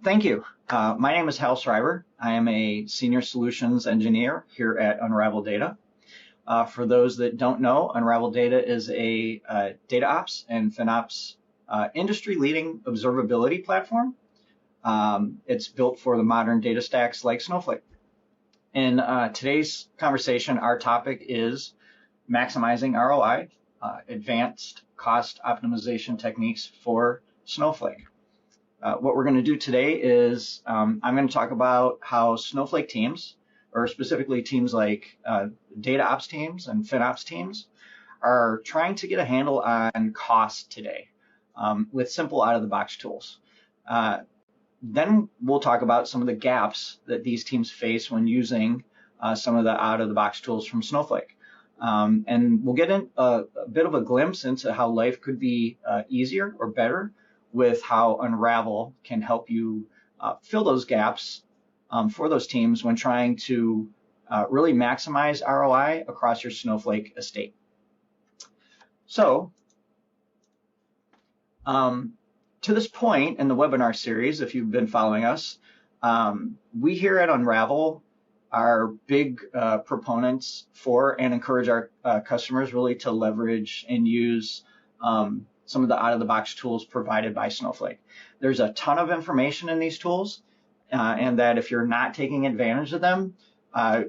Thank you. My name is Hal Schreiber. I am a senior solutions engineer here at Unravel Data. For those that don't know, Unravel Data is a data ops and FinOps industry-leading observability platform. It's built for the modern data stacks like Snowflake. In today's conversation, our topic is maximizing ROI, advanced cost optimization techniques for Snowflake. What we're going to do today is I'm going to talk about how Snowflake teams, or specifically teams like data ops teams and FinOps teams, are trying to get a handle on cost today with simple out-of-the-box tools. Then we'll talk about some of the gaps that these teams face when using some of the out-of-the-box tools from Snowflake. And we'll get in a bit of a glimpse into how life could be easier or better with how Unravel can help you fill those gaps for those teams when trying to really maximize ROI across your Snowflake estate. So, to this point in the webinar series, if you've been following us, we here at Unravel are big proponents for and encourage our customers really to leverage and use some of the out-of-the-box tools provided by Snowflake. There's a ton of information in these tools, and that if you're not taking advantage of them,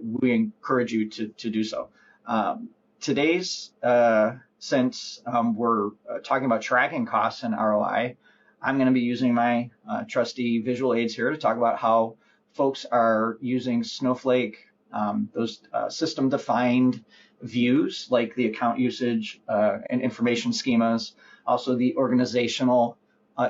we encourage you to do so. Today's, since we're talking about tracking costs and ROI, I'm going to be using my trusty visual aids here to talk about how folks are using Snowflake, those system-defined views like the account usage and information schemas, also the organizational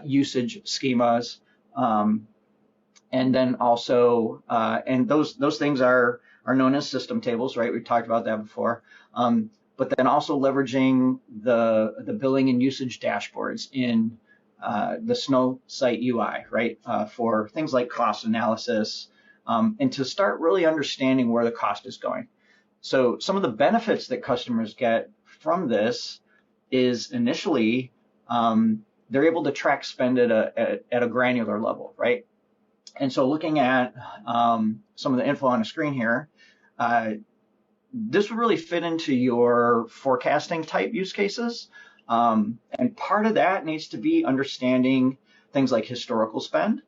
usage schemas, and then also, and those things are known as system tables, right? We've talked about that before. But then also leveraging the billing and usage dashboards in the Snow site UI, right? For things like cost analysis, and to start really understanding where the cost is going. So some of the benefits that customers get from this is initially they're able to track spend at a granular level, right? And so looking at some of the info on the screen here, this would really fit into your forecasting type use cases. And part of that needs to be understanding things like historical spend,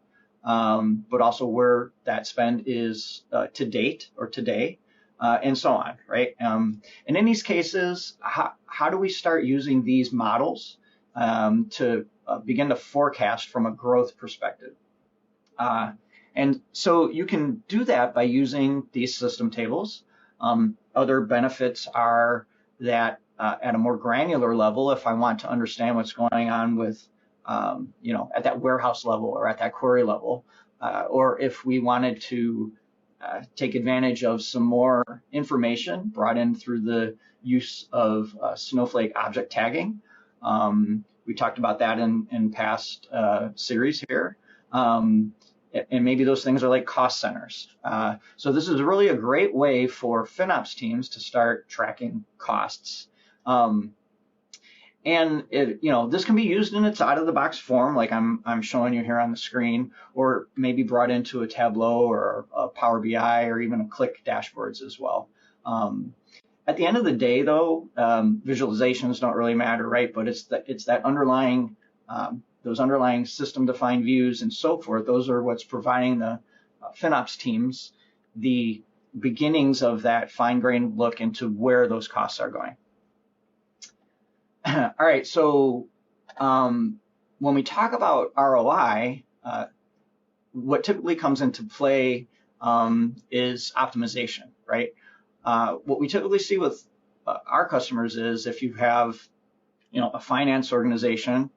but also where that spend is to date or today, and so on, right? And in these cases, how do we start using these models to begin to forecast from a growth perspective? And so you can do that by using these system tables. Other benefits are that at a more granular level, if I want to understand what's going on with, at that warehouse level or at that query level, or if we wanted to take advantage of some more information brought in through the use of Snowflake object tagging. We talked about that in past series here. And maybe those things are like cost centers. So this is really a great way for FinOps teams to start tracking costs. And this can be used in its out-of-the-box form, like I'm showing you here on the screen, or maybe brought into a Tableau or a Power BI or even a Click dashboards as well. At the end of the day, though, visualizations don't really matter, right? But it's that underlying those underlying system-defined views and so forth. Those are what's providing the FinOps teams the beginnings of that fine-grained look into where those costs are going. All right, so when we talk about ROI, what typically comes into play is optimization, right? What we typically see with our customers is if you have, a finance organization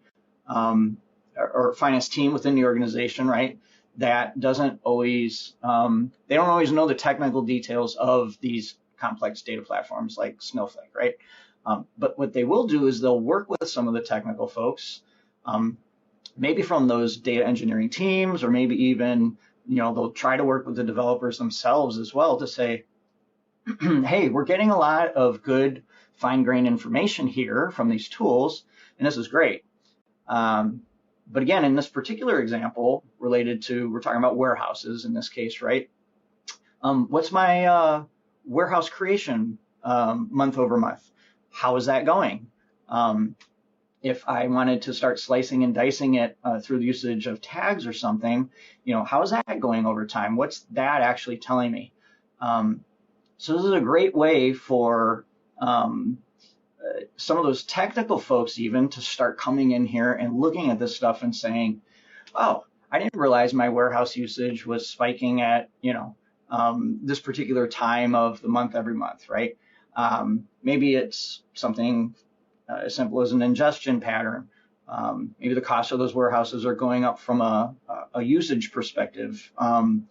or finance team within the organization, right? That doesn't always, they don't always know the technical details of these complex data platforms like Snowflake, right? But what they will do is they'll work with some of the technical folks, maybe from those data engineering teams, or maybe even, they'll try to work with the developers themselves as well to say, hey, we're getting a lot of good fine-grained information here from these tools, and this is great. But again, in this particular example related to, we're talking about warehouses in this case, right? What's my warehouse creation month over month? How is that going? If I wanted to start slicing and dicing it through the usage of tags or something, how is that going over time? What's that actually telling me? So this is a great way for some of those technical folks even to start coming in here and looking at this stuff and saying, oh, I didn't realize my warehouse usage was spiking at, this particular time of the month every month, right? Maybe it's something as simple as an ingestion pattern. Maybe the cost of those warehouses are going up from a usage perspective. And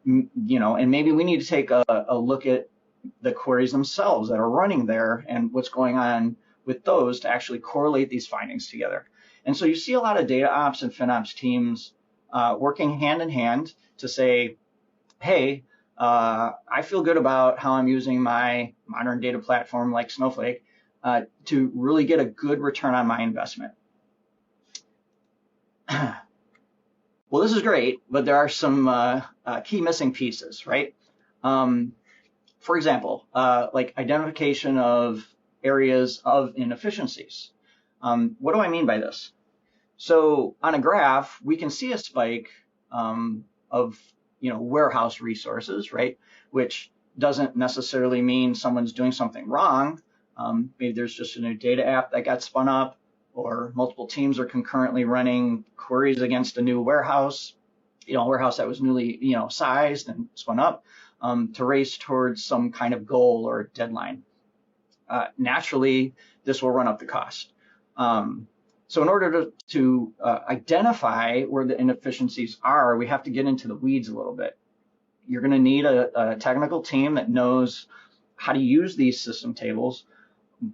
maybe we need to take a look at the queries themselves that are running there and what's going on with those to actually correlate these findings together. And so you see a lot of data ops and FinOps teams working hand in hand to say, hey, I feel good about how I'm using my modern data platform like Snowflake to really get a good return on my investment. Well, this is great, but there are some key missing pieces, right? For example, like identification of areas of inefficiencies. What do I mean by this? So on a graph, we can see a spike of warehouse resources, right? Which doesn't necessarily mean someone's doing something wrong. Maybe there's just a new data app that got spun up, or multiple teams are concurrently running queries against a new warehouse, a warehouse that was newly, sized and spun up to race towards some kind of goal or deadline. Naturally, this will run up the cost. So in order to identify where the inefficiencies are, we have to get into the weeds a little bit. You're going to need a technical team that knows how to use these system tables,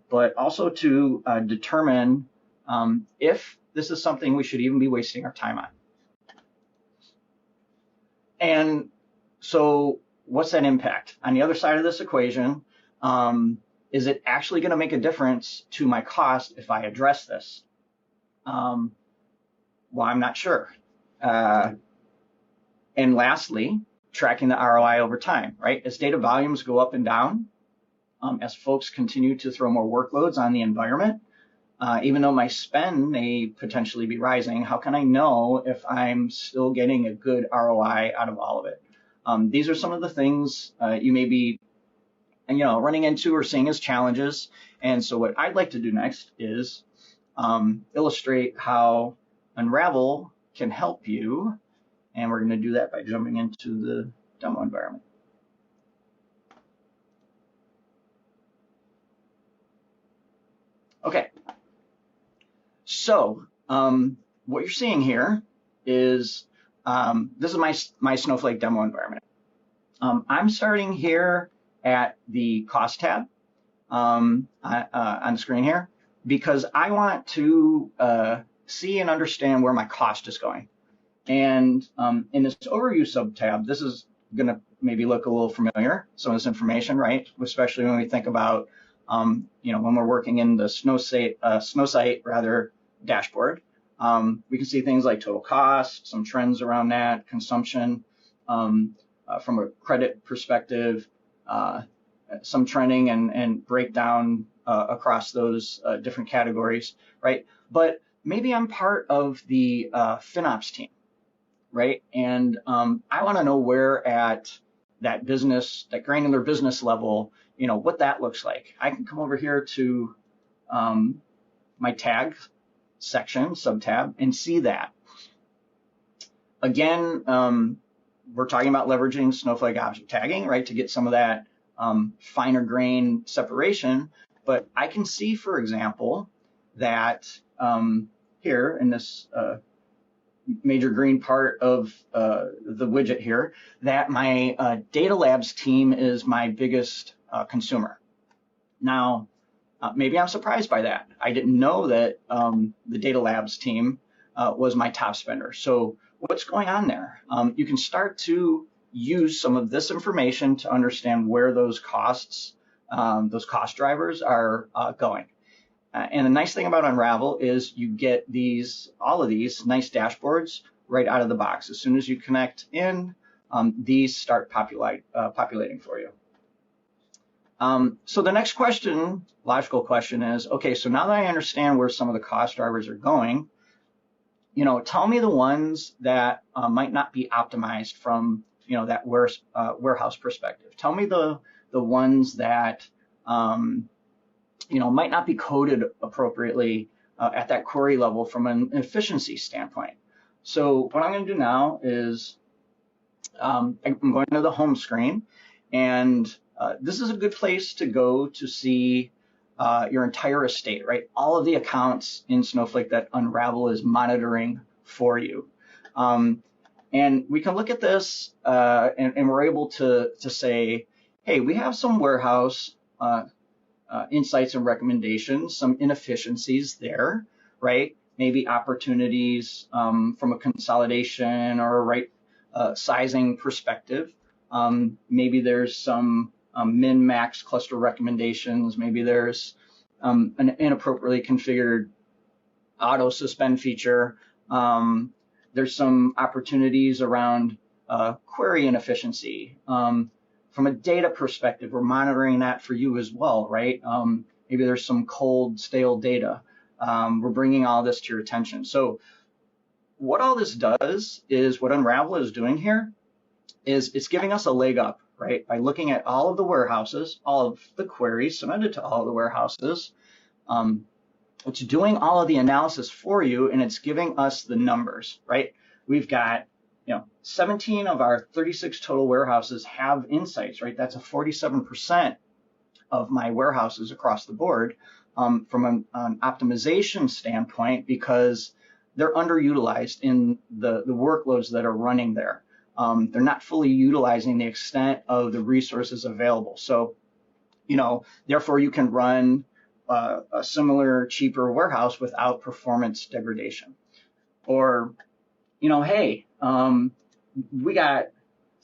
but also to determine if this is something we should even be wasting our time on. And so what's that impact? On the other side of this equation, is it actually going to make a difference to my cost if I address this? Well, I'm not sure. And lastly, tracking the ROI over time, right? As data volumes go up and down, as folks continue to throw more workloads on the environment, even though my spend may potentially be rising, how can I know if I'm still getting a good ROI out of all of it? These are some of the things you may be running into or seeing as challenges. And so what I'd like to do next is illustrate how Unravel can help you. And we're going to do that by jumping into the demo environment. Okay. So what you're seeing here is this is my Snowflake demo environment. I'm starting here at the cost tab on the screen here because I want to see and understand where my cost is going. And in this overview sub-tab, this is going to maybe look a little familiar, some of this information, right? Especially when we think about, when we're working in the Snowsight rather dashboard. We can see things like total cost, some trends around that, consumption, from a credit perspective, some trending and breakdown across those different categories, right? But maybe I'm part of the FinOps team, right? And I want to know where at that business, that granular business level, what that looks like. I can come over here to my tag section, sub-tab, and see that. Again, we're talking about leveraging Snowflake object tagging, right, to get some of that finer grain separation. But I can see, for example, that here in this major green part of the widget here, that my data labs team is my biggest consumer. Now, maybe I'm surprised by that. I didn't know that the data labs team was my top spender. So what's going on there? You can start to use some of this information to understand where those costs, those cost drivers are going. And the nice thing about Unravel is you get all of these nice dashboards right out of the box. As soon as you connect in, these start populating for you. So the next logical question is, okay, so now that I understand where some of the cost drivers are going, tell me the ones that might not be optimized from, that warehouse perspective. Tell me the ones that, might not be coded appropriately at that query level from an efficiency standpoint. So what I'm going to do now is I'm going to the home screen, and this is a good place to go to see your entire estate, right? All of the accounts in Snowflake that Unravel is monitoring for you. And we can look at this and we're able to say, hey, we have some warehouse insights and recommendations, some inefficiencies there, right? Maybe opportunities from a consolidation or a right sizing perspective. Maybe there's some min-max cluster recommendations. Maybe there's an inappropriately configured auto suspend feature. There's some opportunities around query inefficiency. From a data perspective, we're monitoring that for you as well, right? Maybe there's some cold, stale data. We're bringing all this to your attention. So what all this does is what Unravel is doing here is it's giving us a leg up, right? By looking at all of the warehouses, all of the queries submitted to all of the warehouses. It's doing all of the analysis for you, and it's giving us the numbers, right? We've got 17 of our 36 total warehouses have insights, right? That's a 47% of my warehouses across the board from an optimization standpoint, because they're underutilized in the workloads that are running there. They're not fully utilizing the extent of the resources available. So, therefore you can run a similar, cheaper warehouse without performance degradation. Or, hey, we got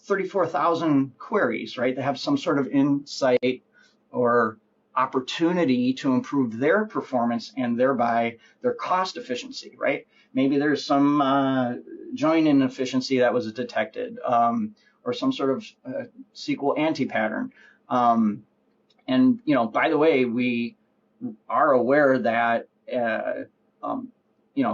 34,000 queries, right? They have some sort of insight or opportunity to improve their performance and thereby their cost efficiency, right? Maybe there's some join inefficiency that was detected, or some sort of SQL anti-pattern. And, by the way, we are aware that,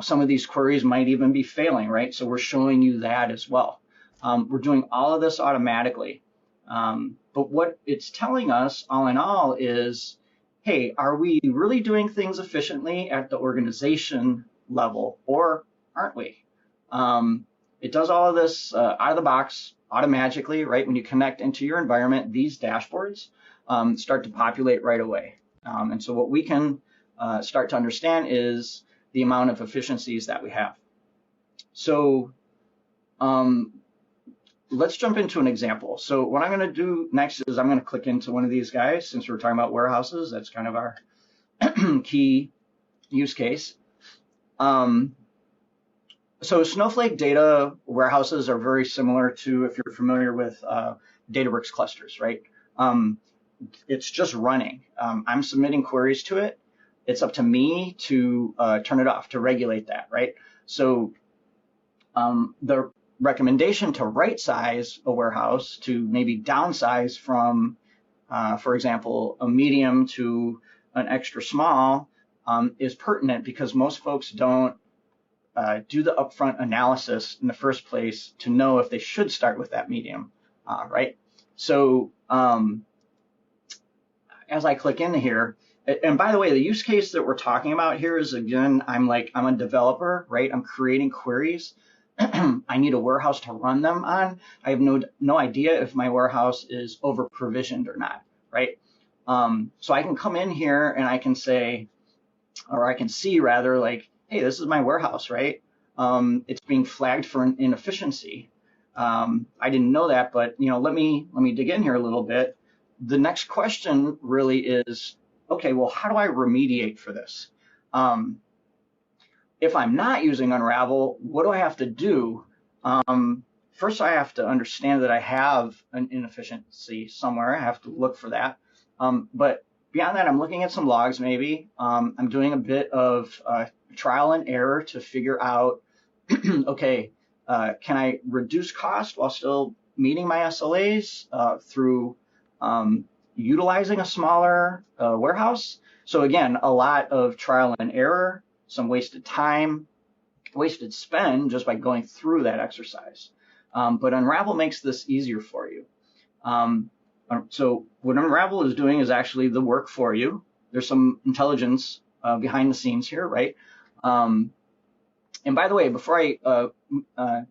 some of these queries might even be failing, right? So we're showing you that as well. We're doing all of this automatically. But what it's telling us all in all is, hey, are we really doing things efficiently at the organization level, or aren't we? It does all of this out of the box automatically, right? When you connect into your environment, these dashboards start to populate right away. And so what we can start to understand is the amount of efficiencies that we have. So let's jump into an example. So what I'm going to do next is I'm going to click into one of these guys, since we're talking about warehouses. That's kind of our key use case. So Snowflake data warehouses are very similar to, if you're familiar with Databricks clusters, right? It's just running. I'm submitting queries to it. It's up to me to turn it off, to regulate that, right? So the recommendation to right size a warehouse, to maybe downsize from, for example, a medium to an extra small, is pertinent, because most folks don't do the upfront analysis in the first place to know if they should start with that medium, right? So as I click into here, and by the way, the use case that we're talking about here is, again, I'm a developer, right? I'm creating queries. I need a warehouse to run them on. I have no idea if my warehouse is over provisioned or not, right? So I can come in here and I can say, or I can see rather, like, hey, this is my warehouse, right? It's being flagged for an inefficiency. I didn't know that, but let me dig in here a little bit. The next question really is, okay, well, how do I remediate for this? If I'm not using Unravel, what do I have to do? First, I have to understand that I have an inefficiency somewhere. I have to look for that. But Beyond that, I'm looking at some logs maybe. I'm doing a bit of trial and error to figure out, okay, can I reduce cost while still meeting my SLAs through utilizing a smaller warehouse? So again, a lot of trial and error, some wasted time, wasted spend just by going through that exercise. But Unravel makes this easier for you. So what Unravel is doing is actually the work for you. There's some intelligence behind the scenes here, right? And by the way, before I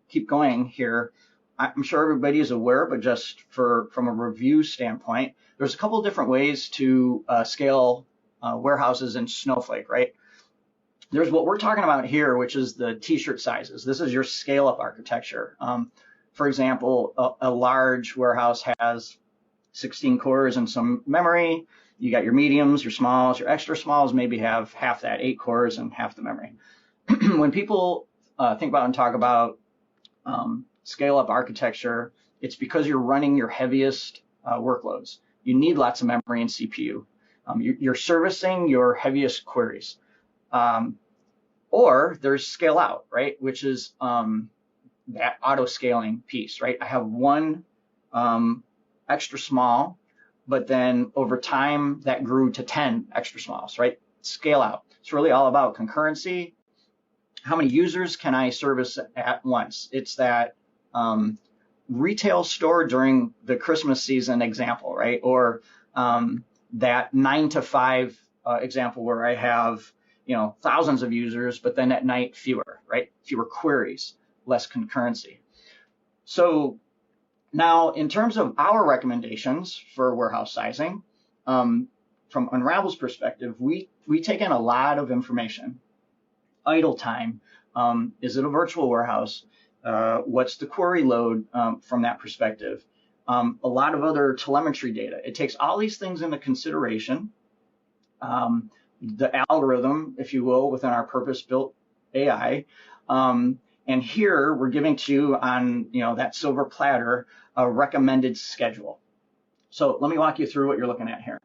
keep going here, I'm sure everybody is aware, but just from a review standpoint, there's a couple different ways to scale warehouses in Snowflake, right? There's what we're talking about here, which is the t-shirt sizes. This is your scale-up architecture. For example, a large warehouse has 16 cores and some memory. You got your mediums, your smalls, your extra smalls maybe have half that, 8 cores and half the memory. When people think about and talk about scale-up architecture, it's because you're running your heaviest workloads. You need lots of memory and CPU. You're servicing your heaviest queries. Or there's scale out, right, which is that auto-scaling piece, right? I have one extra small, but then over time that grew to 10 extra smalls, right? Scale out. It's really all about concurrency. How many users can I service at once? It's that retail store during the Christmas season example, right? Or that 9 to 5 example where I have, thousands of users, but then at night fewer, right? Fewer queries, less concurrency. So now in terms of our recommendations for warehouse sizing, from Unravel's perspective, we take in a lot of information. Idle time, is it a virtual warehouse? What's the query load from that perspective? A lot of other telemetry data. It takes all these things into consideration. The algorithm, if you will, within our purpose-built AI. And here we're giving to you on that silver platter a recommended schedule. So let me walk you through what you're looking at here.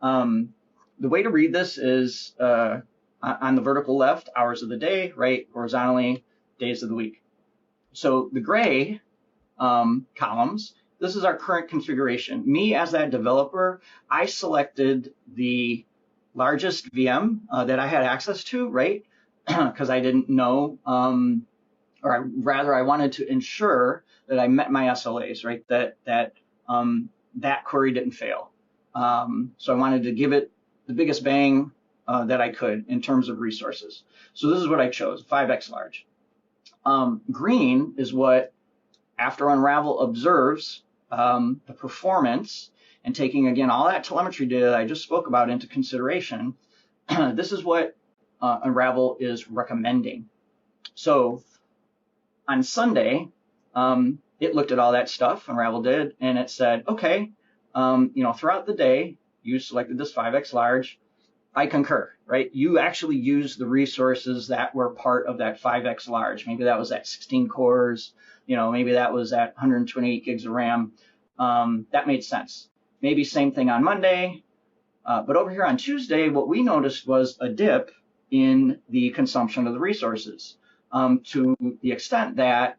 The way to read this is on the vertical left, hours of the day, right? Horizontally, days of the week. So the gray columns, this is our current configuration. Me as that developer, I selected the largest VM that I had access to, right? Because I didn't know, or rather I wanted to ensure that I met my SLAs, right? That query didn't fail. So I wanted to give it the biggest bang that I could in terms of resources. So this is what I chose, 5x large. Green is what, after Unravel observes the performance and taking, again, all that telemetry data that I just spoke about into consideration, this is what Unravel is recommending. So on Sunday, it looked at all that stuff, Unravel did, and it said, okay, throughout the day, you selected this 5x large. I concur, right? You actually used the resources that were part of that 5x large. Maybe that was at 16 cores, maybe that was at 128 gigs of RAM. That made sense. Maybe same thing on Monday. But over here on Tuesday, what we noticed was a dip in the consumption of the resources to the extent that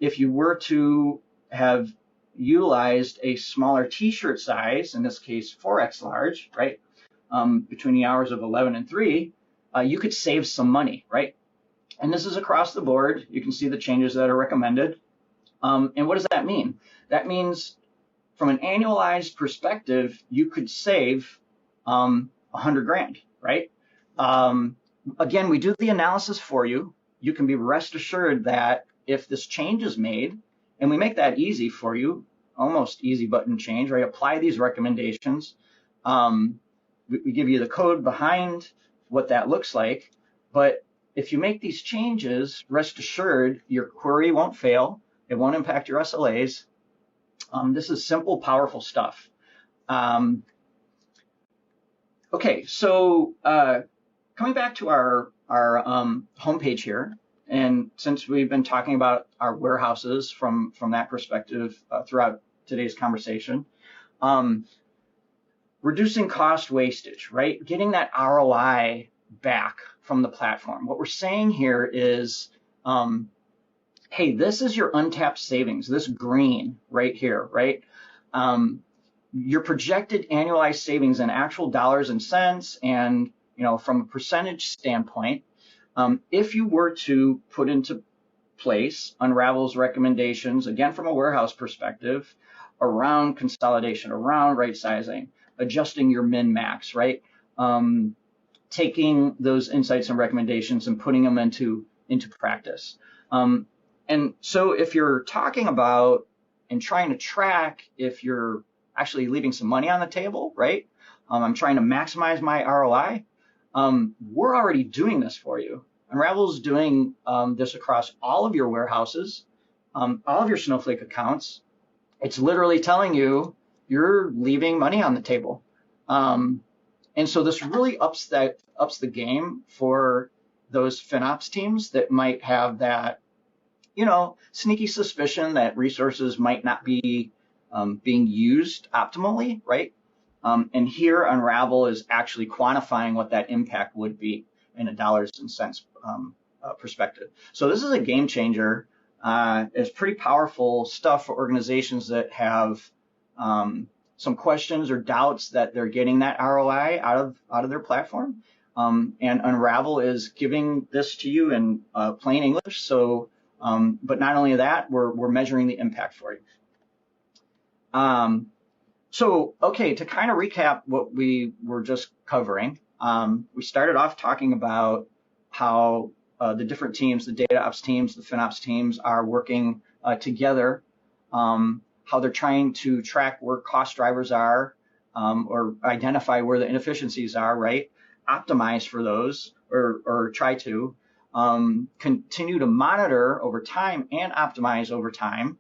if you were to have utilized a smaller t-shirt size, in this case 4x large, right, between the hours of 11 and 3, you could save some money, right? And this is across the board. You can see the changes that are recommended. And what does that mean? That means from an annualized perspective, you could save $100,000, right? Again, we do the analysis for you. You can be rest assured that if this change is made, and we make that easy for you, almost easy button change, right? Apply these recommendations. We give you the code behind what that looks like. But if you make these changes, rest assured your query won't fail. It won't impact your SLAs. This is simple, powerful stuff. Okay, so coming back to our homepage here, and since we've been talking about our warehouses from that perspective throughout today's conversation, reducing cost wastage, right? Getting that ROI back from the platform. What we're saying here is, hey, this is your untapped savings, this green right here, right? Your projected annualized savings in actual dollars and cents, and from a percentage standpoint, if you were to put into place Unravel's recommendations, again from a warehouse perspective, around consolidation, around right sizing, adjusting your min-max, right? Taking those insights and recommendations and putting them into practice. And so if you're talking about and trying to track if you're actually leaving some money on the table, right? I'm trying to maximize my ROI. We're already doing this for you. Unravel's doing this across all of your warehouses, all of your Snowflake accounts. It's literally telling you you're leaving money on the table. And so this really ups the game for those FinOps teams that might have that, sneaky suspicion that resources might not be being used optimally, right? And here Unravel is actually quantifying what that impact would be in a dollars and cents perspective. So this is a game changer. It's pretty powerful stuff for organizations that have some questions or doubts that they're getting that ROI out of their platform. And Unravel is giving this to you in plain English. So, but not only that, we're measuring the impact for you. So, okay, to kind of recap what we were just covering, we started off talking about how the different teams, the data ops teams, the FinOps teams are working together, how they're trying to track where cost drivers are, or identify where the inefficiencies are, right? Optimize for those, or try to continue to monitor over time and optimize over time.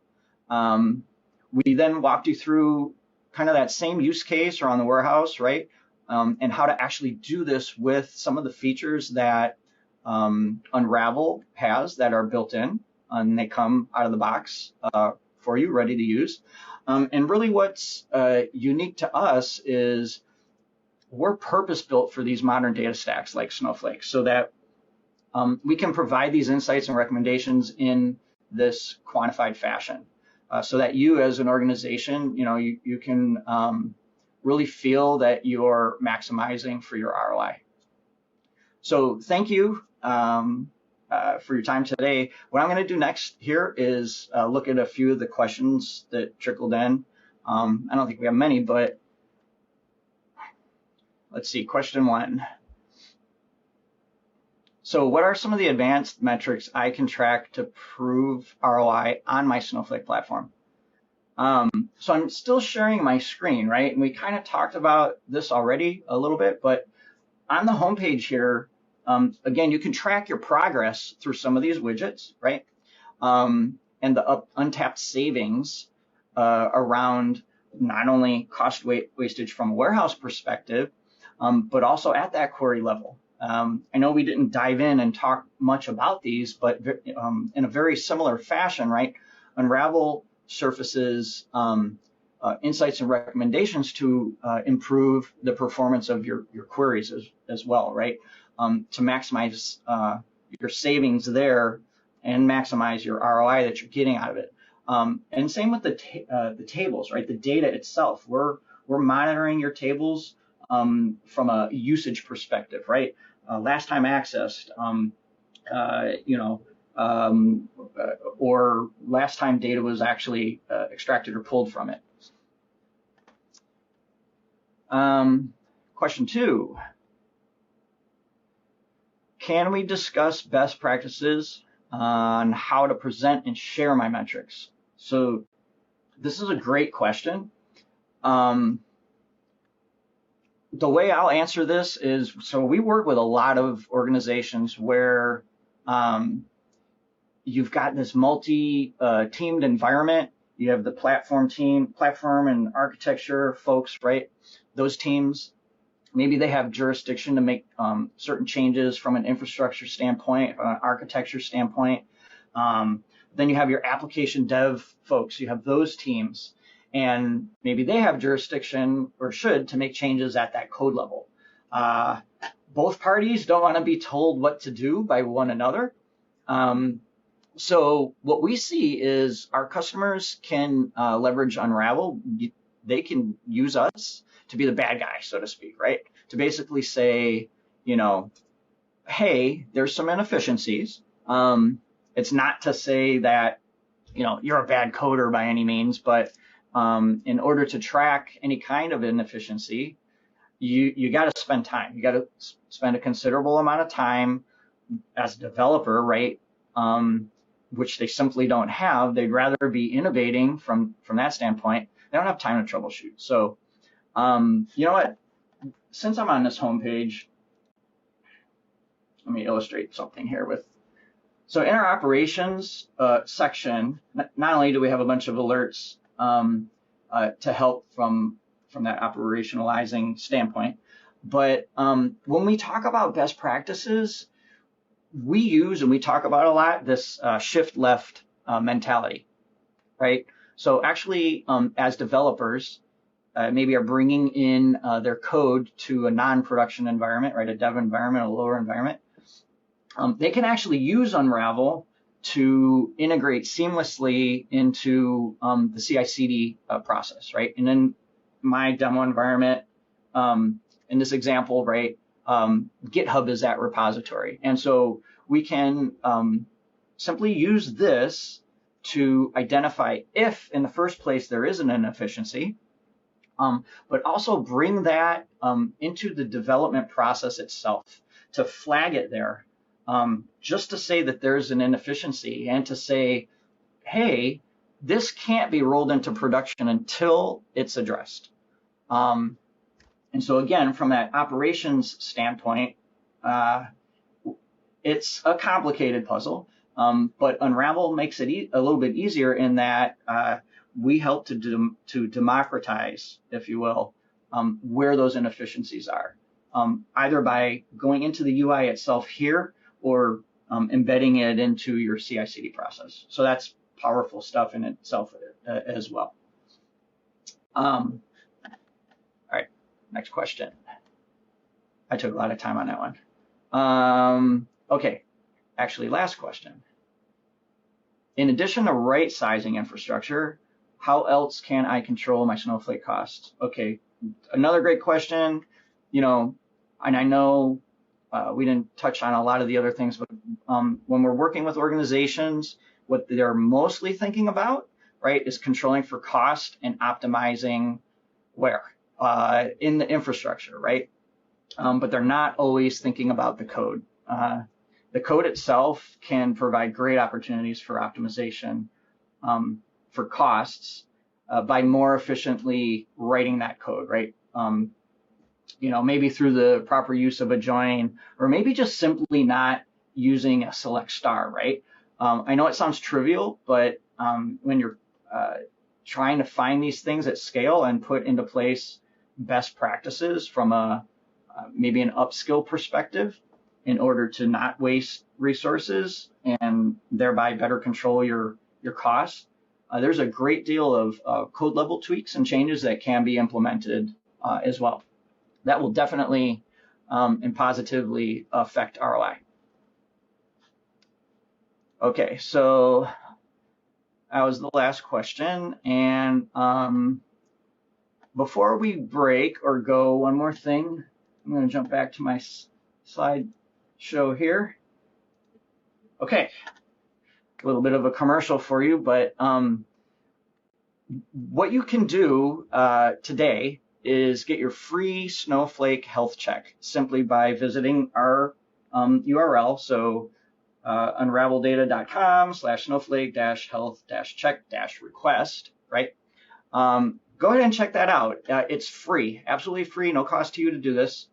We then walked you through kind of that same use case around the warehouse, right? And how to actually do this with some of the features that Unravel has that are built in, and they come out of the box for you, ready to use. And really what's unique to us is we're purpose-built for these modern data stacks like Snowflake, so that we can provide these insights and recommendations in this quantified fashion, so that you as an organization, you can really feel that you're maximizing for your ROI. So thank you for your time today. What I'm going to do next here is look at a few of the questions that trickled in. I don't think we have many, but let's see. Question 1. So what are some of the advanced metrics I can track to prove ROI on my Snowflake platform? So I'm still sharing my screen, right? And we kind of talked about this already a little bit, but on the homepage here, again, you can track your progress through some of these widgets, right? And the untapped savings around not only cost wastage from a warehouse perspective, but also at that query level. I know we didn't dive in and talk much about these, but in a very similar fashion, right? Unravel surfaces insights and recommendations to improve the performance of your queries as well, right? To maximize your savings there and maximize your ROI that you're getting out of it. And same with the tables, right? The data itself. We're monitoring your tables from a usage perspective, right? Last time accessed, or last time data was actually extracted or pulled from it. Question 2. Can we discuss best practices on how to present and share my metrics? So this is a great question. The way I'll answer this is, so we work with a lot of organizations where you've got this multi-teamed environment. You have the platform and architecture folks, right? Those teams, maybe they have jurisdiction to make certain changes from an infrastructure standpoint, an architecture standpoint. Then you have your application dev folks. You have those teams. and maybe they have jurisdiction or should to make changes at that code level. Both parties don't want to be told what to do by one another. So what we see is our customers can leverage Unravel. They can use us to be the bad guy, so to speak, right? To basically say, hey, there's some inefficiencies. It's not to say that, you're a bad coder by any means, but in order to track any kind of inefficiency, you got to spend time. You got to spend a considerable amount of time as a developer, right? Which they simply don't have. They'd rather be innovating from that standpoint. They don't have time to troubleshoot. So, you know what? Since I'm on this homepage, let me illustrate something here so in our operations section, not only do we have a bunch of alerts to help from that operationalizing standpoint, but when we talk about best practices, we use and we talk about a lot this shift left mentality, right? So actually, as developers, maybe are bringing in their code to a non-production environment, right? A dev environment, a lower environment. They can actually use Unravel to integrate seamlessly into the CI/CD process, right? And in my demo environment, in this example, right, GitHub is that repository. And so we can simply use this to identify if in the first place there is an inefficiency, but also bring that into the development process itself to flag it there, just to say that there's an inefficiency and to say, hey, this can't be rolled into production until it's addressed. And so again, from that operations standpoint, it's a complicated puzzle, but Unravel makes it a little bit easier in that we help to democratize, if you will, where those inefficiencies are, either by going into the UI itself here or embedding it into your CI/CD process. So that's powerful stuff in itself as well. All right, next question. I took a lot of time on that one. Okay, actually, last question. In addition to right-sizing infrastructure, how else can I control my Snowflake costs? Okay, another great question. And I know we didn't touch on a lot of the other things, but when we're working with organizations, what they're mostly thinking about, right, is controlling for cost and optimizing where? In the infrastructure, right? But they're not always thinking about the code. The code itself can provide great opportunities for optimization for costs by more efficiently writing that code, right? Maybe through the proper use of a join, or maybe just simply not using a select star, right? I know it sounds trivial, but when you're trying to find these things at scale and put into place best practices from maybe an upskill perspective in order to not waste resources and thereby better control your costs, there's a great deal of code level tweaks and changes that can be implemented as well. That will definitely and positively affect ROI. Okay, so that was the last question. And before we break or go, one more thing. I'm going to jump back to my slide show here. Okay, a little bit of a commercial for you, but what you can do today is get your free Snowflake health check simply by visiting our URL. So unraveldata.com/snowflake-health-check-request, right? Go ahead and check that out. It's free, absolutely free, no cost to you to do this.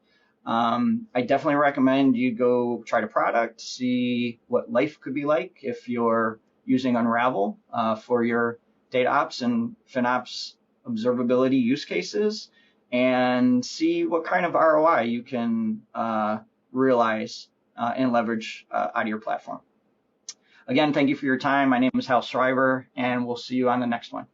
I definitely recommend you go try the product, see what life could be like if you're using Unravel for your data ops and FinOps observability use cases, and see what kind of ROI you can realize and leverage out of your platform. Again, thank you for your time. My name is Hal Shriver, and we'll see you on the next one.